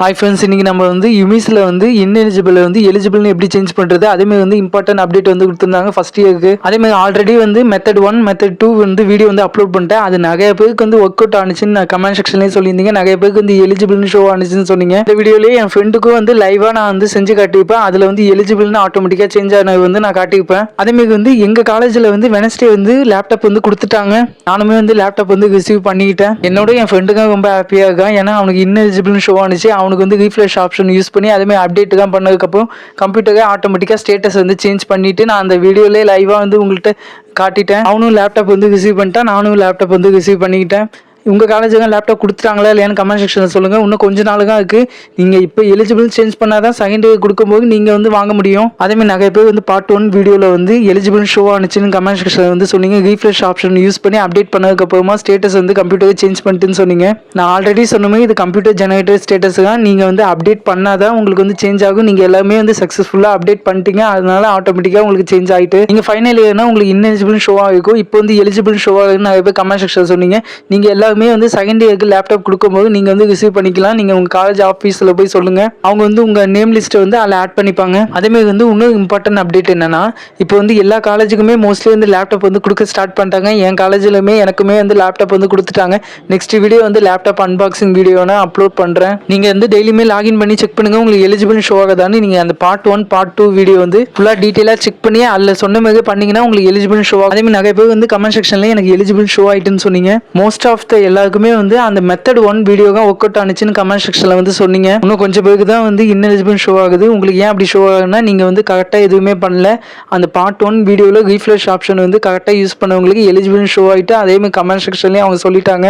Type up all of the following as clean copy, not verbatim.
Hi friends, இன்றைக்கி நம்ம வந்து யுமிஸில் வந்து இன்எலிஜிபிள் வந்து எலிஜிபிள்னு எப்படி சேஞ்ச் பண்ணுறது, அதேமாதிரி வந்து இம்பார்ட்டன்ட் அப்டேட் வந்து கொடுத்துருந்தாங்க ஃபஸ்ட் இயருக்கு. அதேமாதிரி ஆல்ரெடி வந்து மெத்தட் 1 மெத்தட் 2 வந்து வீடியோ வந்து அப்லோட் பண்ணிட்டேன். அது நிறைய பேருக்கு வந்து ஒர்க் அவுட் ஆனிச்சுன்னு நான் கமெண்ட் செக்ஷன்லேயே சொல்லியிருந்தீங்க. நிறைய பேருக்கு வந்து எலிஜிபிள்னு ஷோ ஆனிச்சுன்னு சொன்னீங்க. இந்த வீடியோலேயே என் ஃப்ரெண்டுக்கும் வந்து லைவாக நான் வந்து செஞ்சு காட்டியிருப்பேன். அதில் வந்து எலிஜிபிள்னு ஆட்டோமேட்டிக்காக சேஞ்ச் ஆனது வந்து நான் காட்டியிருப்பேன். அதேமாதிரி வந்து எங்கள் காலேஜில் வந்து வெனஸ்டே வந்து லேப்டாப் வந்து கொடுத்துட்டாங்க. நானுமே வந்து லேப்டாப் வந்து ரிசீவ் பண்ணிக்கிட்டேன். என்னோட என் ஃப்ரெண்டுக்கும் ரொம்ப ஹாப்பியாக இருக்கான். ஏன்னா அவனுக்கு இன்எலிஜிபிள்னு ஷோ ஆனிச்சு. அவனுக்கு வந்து ரீஃப்ரெஷ் ஆப்ஷன் யூஸ் பண்ணி அதேமாதிரி அப்டேட் தான் பண்ணதுக்கப்புறம் கம்ப்யூட்டரே ஆட்டோமேட்டிக்காக ஸ்டேட்டஸ் வந்து சேஞ்ச் பண்ணிவிட்டு நான் அந்த வீடியோலேயே லைவாக வந்து உங்கள்கிட்ட காட்டிட்டேன். அவனும் லேப்டாப் வந்து ரிசீவ் பண்ணிட்டான், நானும் லேப்டாப் வந்து ரிசீவ் பண்ணிக்கிட்டேன். உங்கள் காலேஜுங்க லேப்டாப் கொடுத்துட்டாங்களா இல்லையான்னு கமெண்ட் செக்ஷனில் சொல்லுங்கள். இன்னும் கொஞ்ச நாள் தான் இருக்குது. நீங்கள் இப்போ எலிஜிபிள் சேஞ்ச் பண்ணால் தான் செகண்ட் இயர் கொடுக்கும்போது நீங்கள் வந்து வாங்க முடியும். அதேமாதிரி நிறைய பேர் வந்து பார்ட் 1 வீடியோவில் வந்து எலிஜிபிள் ஷோ ஆனிச்சுன்னு கமெண்ட் செக்ஷனில் வந்து சொன்னீங்க. ரீஃப்ரெஷ் ஆப்ஷன் யூஸ் பண்ணி அப்டேட் பண்ணதுக்கப்புறமா ஸ்டேட்டஸ் வந்து கம்ப்யூட்டரை சேஞ்ச் பண்ணிட்டுன்னு சொன்னீங்க. நான் ஆல்ரெடி சொன்ன மாதிரி இது கம்ப்யூட்டர் ஜெனரேட்டர் ஸ்டேட்டஸ் தான். நீங்கள் வந்து அப்டேட் பண்ணால் தான் உங்களுக்கு வந்து சேஞ்ச் ஆகும். நீங்கள் எல்லாமே வந்து சக்ஸஸ்ஃபுல்லாக அப்டேட் பண்ணிட்டீங்க. அதனால ஆட்டோமேட்டிக்காக உங்களுக்கு சேஞ்ச் ஆகிட்டு நீங்கள் ஃபைனல் இயர்னா உங்களுக்கு இன்எலிஜிபிள் ஷோ ஆகிருக்கும். இப்போ வந்து எலிஜிபிள் ஷோ ஆகுதுன்னு நிறைய பேர் கமெண்ட் செக்ஷனில் சொன்னீங்க. நீங்கள் எல்லாருமே வந்து செகண்ட் இயருக்கு லேப்டாப் கொடுக்கும்போது நீங்கள் வந்து ரிசீவ் பண்ணிக்கலாம். நீங்கள் உங்கள் காலேஜ் ஆஃபீஸில் போய் சொல்லுங்கள். அவங்க வந்து உங்கள் நேம் லிஸ்ட்டை வந்து அதில் ஆட் பண்ணிப்பாங்க. அதேமாதிரி வந்து இன்னும் இம்பார்ட்டன்ட் அப்டேட் என்னன்னா, இப்போ வந்து எல்லா காலேஜுக்குமே மோஸ்ட்லி வந்து லேப்டாப் வந்து கொடுக்க ஸ்டார்ட் பண்ணிட்டாங்க. என் காலேஜிலுமே எனக்குமே வந்து லேப்டாப் வந்து கொடுத்துட்டாங்க. நெக்ஸ்ட் வீடியோ வந்து லேப்டாப் அன்பாக்சிங் வீடியோ நான் அப்லோட் பண்ணுறேன். நீங்கள் வந்து டெய்லியுமே லாகின் பண்ணி செக் பண்ணுங்கள் உங்களுக்கு எலிஜிபிள் ஷோ ஆகுதான்னு. நீங்கள் அந்த பார்ட் 1 பார்ட் 2 வீடியோ வந்து ஃபுல்லாக டீட்டெயிலாக செக் பண்ணி அதில் சொன்ன மாதிரி பண்ணிங்கன்னா உங்களுக்கு எலிஜிபிள் ஷோ ஆகும். அதேமாதிரி நிறைய பேர் வந்து கமெண்ட் செக்ஷனில் எனக்கு எலிஜிபிள் ஷோ ஆகிட்டுன்னு சொன்னீங்க. மோஸ்ட் ஆஃப் த எல்லாருக்குமே வந்து அந்த மெத்தட் 1 வீடியோ தான் ஒர்க் அவுட் ஆனிச்சுன்னு கமெண்ட் செக்ஷனில் வந்து சொன்னீங்க. இன்னும் கொஞ்சம் பேருக்கு தான் வந்து இன்எலிஜிபிள் ஷோ ஆகுது. உங்களுக்கு ஏன் அப்படி ஷோ ஆகுதுன்னா, நீங்கள் வந்து கரெக்டாக எதுவுமே பண்ணல. அந்த பார்ட் 1 வீடியோவில் ரீஃப்ரெஷ் ஆப்ஷன் வந்து கரெக்டாக யூஸ் பண்ணவங்களுக்கு எலிஜிபிள் ஷோ ஆகிட்டு அதேமாதிரி கமெண்ட் செக்ஷன்லேயும் அவங்க சொல்லிட்டாங்க.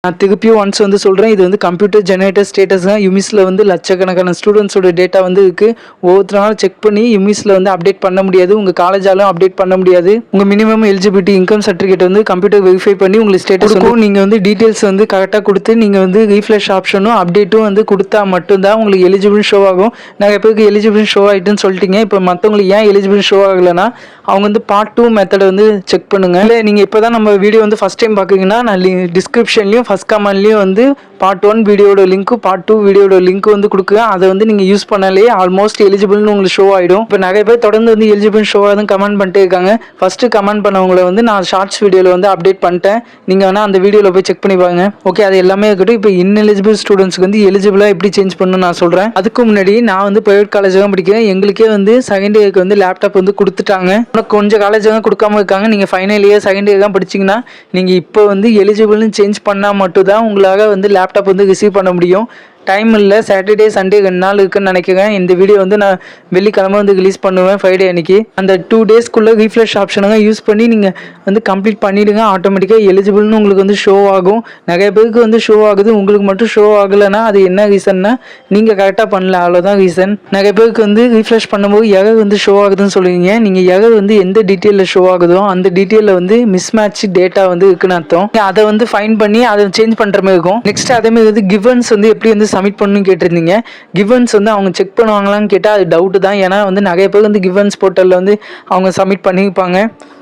நான் திருப்பியும் ஒன்ஸ் வந்து சொல்கிறேன், இது வந்து கம்ப்யூட்டர் ஜெனரேட்டர் ஸ்டேட்டஸ் தான். யுமிஸில் வந்து லட்சக்கணக்கான ஸ்டூடெண்ட்ஸோட டேட்டா வந்து இருக்குது. ஒவ்வொருத்தராலும் செக் பண்ணி யுமிஸில் வந்து அப்டேட் பண்ண முடியாது. உங்கள் காலேஜாலும் அப்டேட் பண்ண முடியாது. உங்கள் மினிமம் எலிஜிபிலிட்டி இன்கம் சர்டிஃபிகேட் வந்து கம்ப்யூட்டர் வெரிஃபை பண்ணி உங்களுக்கு ஸ்டேட்டஸ் நீங்கள் வந்து டீட்டெயில்ஸ் வந்து கரெக்டாக கொடுத்து நீங்கள் வந்து ரீஃப்ரெஷ் ஆப்ஷனும் அப்டேட்டும் வந்து கொடுத்தா மட்டும்தான் உங்களுக்கு எலிஜிபிள் ஷோ ஆகும். நிறைய பேருக்கு எலிஜிபிள் ஷோ ஆகிட்டுன்னு சொல்லிட்டீங்க. இப்போ மற்றவங்களுக்கு ஏன் எலிஜிபிள் ஷோ ஆகலைன்னா, அவங்க வந்து பார்ட் 2 மெத்தடை வந்து செக் பண்ணுங்கள். இல்லை நீங்கள் இப்போ தான் நம்ம வீடியோ வந்து ஃபஸ்ட் டைம் பார்க்குறீங்கன்னா, நான் டிஸ்கிரிப்ஷன்லையும் ஃபஸ்ட் கமெண்ட்லேயும் வந்து பார்ட் 1 வீடியோட லிங்க்கு பார்ட் 2 வீடியோட லிங்க் வந்து கொடுக்குறேன். அதை வந்து நீங்கள் யூஸ் பண்ணாலே ஆல்மோஸ்ட் எலிஜிபிள்னு உங்களுக்கு ஷோ ஆகிடும். இப்போ நிறைய பேர் தொடர்ந்து வந்து எலிஜிபிள் ஷோ ஆகுதுன்னு கமெண்ட் பண்ணிட்டே இருக்காங்க. ஃபஸ்ட்டு கமெண்ட் பண்ணவங்களை வந்து நான் ஷார்ட்ஸ் வீடியோவில் வந்து அப்டேட் பண்ணிட்டேன். நீங்கள் வேணால் அந்த வீடியோவில் போய் செக் பண்ணி பாருங்க. ஓகே, அது எல்லாமே இருக்கட்டும். இப்போ இன்எலிஜிபிள் ஸ்டூடெண்ட்ஸ்க்கு வந்து எலிஜிபிளாக எப்படி சேஞ்ச் பண்ணணும்னு நான் சொல்கிறேன். அதுக்கு முன்னாடி நான் வந்து ப்ரைவேட் காலேஜ் தான் படிக்கிறேன். எங்களுக்கே வந்து செகண்ட் இயருக்கு வந்து லேப்டாப் வந்து கொடுத்துட்டாங்க. ஆனால் கொஞ்சம் காலேஜ் தான் கொடுக்காம இருக்காங்க. நீங்கள் ஃபைனல் இயர் செகண்ட் இயர் தான் படிச்சிங்கன்னா நீங்கள் இப்போ வந்து எலிஜிபிள்னு சேஞ்ச் பண்ணால் மட்டும்தான் உங்களால் வந்து லேப்டாப் வந்து ரிசீவ் பண்ண முடியும். டைம் இல்லை, சாட்டர்டே சண்டே 2 நாள் இருக்குன்னு நினைக்கிறேன். இந்த வீடியோ வந்து நான் வெள்ளிக்கிழமை வந்து ரிலீஸ் பண்ணுவேன், ஃப்ரைடே அன்றைக்கி. அந்த 2 டேஸ்க்குள்ளே ரீஃப்ரெஷ் ஆப்ஷனுங்க யூஸ் பண்ணி நீங்கள் வந்து கம்ப்ளீட் பண்ணிவிடுங்க. ஆட்டோமேட்டிக்காக எலிஜிபிள்னு உங்களுக்கு வந்து ஷோ ஆகும். நிறைய பேருக்கு வந்து ஷோ ஆகுது, உங்களுக்கு மட்டும் ஷோ ஆகலைன்னா அது என்ன ரீசன்னா, நீங்கள் கரெக்டாக பண்ணல, அவ்வளோதான் ரீசன். நிறைய பேருக்கு வந்து ரீஃப்ரெஷ் பண்ணும்போது எரர் வந்து ஷோ ஆகுதுன்னு சொல்லுவீங்க. நீங்கள் எரர் வந்து எந்த டீட்டெயிலில் ஷோ ஆகுதோ அந்த டீட்டெயிலில் வந்து மிஸ்மேட்ச் டேட்டா வந்து இருக்குன்னு அர்த்தம். அதை வந்து ஃபைன் பண்ணி அதை சேஞ்ச் பண்ணுற மாதிரி இருக்கும். நெக்ஸ்ட் அதேமாதிரி வந்து கிவன்ஸ் வந்து எப்படி வந்து சப்மிட் பண்ணணும்னு கேட்டிருந்தீங்க. கிவன்ஸ் வந்து அவங்க செக் பண்ணுவாங்களான்னு கேட்டால் அது டவுட்டு தான். ஏன்னா வந்து நிறைய பேர் வந்து கிவன்ஸ் போர்ட்டலில் வந்து அவங்க சப்மிட் பண்ணியிருப்பாங்க.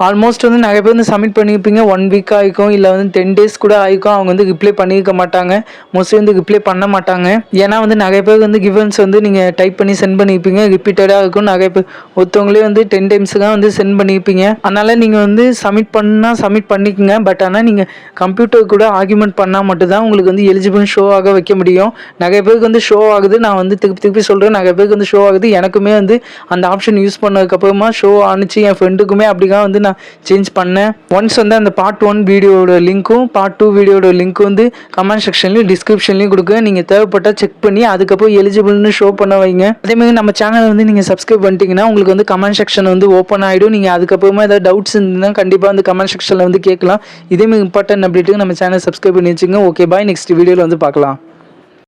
ஆல்மோஸ்ட் வந்து நிறைய பேர் வந்து சப்மிட் பண்ணியிருப்பீங்க. 1 வீக் ஆகிக்கும், இல்லை வந்து 10 days கூட ஆகிக்கும். அவங்க வந்து ரிப்ளை பண்ணியிருக்க மாட்டாங்க. மோஸ்ட்லி வந்து ரிப்ளை பண்ண மாட்டாங்க. ஏன்னா வந்து நிறைய பேர் வந்து கிவன்ஸ் வந்து நீங்கள் டைப் பண்ணி சென்ட் பண்ணியிருப்பீங்க. ரிப்பீட்டடாக இருக்கும். நிறைய பேர் ஒருத்தவங்களே வந்து 10 times தான் வந்து சென்ட் பண்ணியிருப்பீங்க. அதனால் நீங்கள் வந்து சப்மிட் பண்ணால் சப்மிட் பண்ணிக்கோங்க. பட் ஆனால் நீங்கள் கம்ப்யூட்டர் கூட ஆர்குமெண்ட் பண்ணால் மட்டும்தான் உங்களுக்கு வந்து எலிஜிபிள் ஷோ ஆக வைக்க முடியும். நிறைய பேருக்கு வந்து ஷோ ஆகுது. நான் வந்து திருப்பி சொல்கிறேன், நிறைய பேருக்கு வந்து ஷோ ஆகுது. எனக்குமே வந்து அந்த ஆப்ஷன் யூஸ் பண்ணதுக்கப்புறமா ஷோ ஆனிச்சு. என் ஃப்ரெண்டுக்குமே அப்படிதான் வந்து நான் சேஞ்ச் பண்ணேன். ஒன்ஸ் வந்து அந்த பார்ட் 1 வீடியோட லிங்க்கும் பார்ட் 2 வீடியோட லிங்க்கும் வந்து கமெண்ட் செக்ஷன்லையும் டிஸ்கிரிப்ஷன்லையும் கொடுக்குறேன். நீங்கள் தேவைப்பட்டால் செக் பண்ணி அதுக்கப்புறம் எலிஜிபிள்னு ஷோ பண்ண வைங்க. அதேமாதிரி நம்ம சேனலை வந்து நீங்கள் சப்ஸ்கிரைப் பண்ணிட்டீங்கன்னா உங்களுக்கு வந்து கமெண்ட் செக்ஷன் வந்து ஓப்பன் ஆகிடும். நீங்கள் அதுக்கப்புறமா ஏதாவது டவுட்ஸ் இருந்ததுன்னா கண்டிப்பாக வந்து கமெண்ட் செக்ஷனில் வந்து கேட்கலாம். இதேமாதிரி இம்பார்ட்டன்ட் அப்டேட்டுக்கு நம்ம சேனல் சப்ஸ்கிரைப் பண்ணி வச்சுங்க. ஓகே, பாய். நெக்ஸ்ட் வீடியோவில் வந்து பார்க்கலாம்.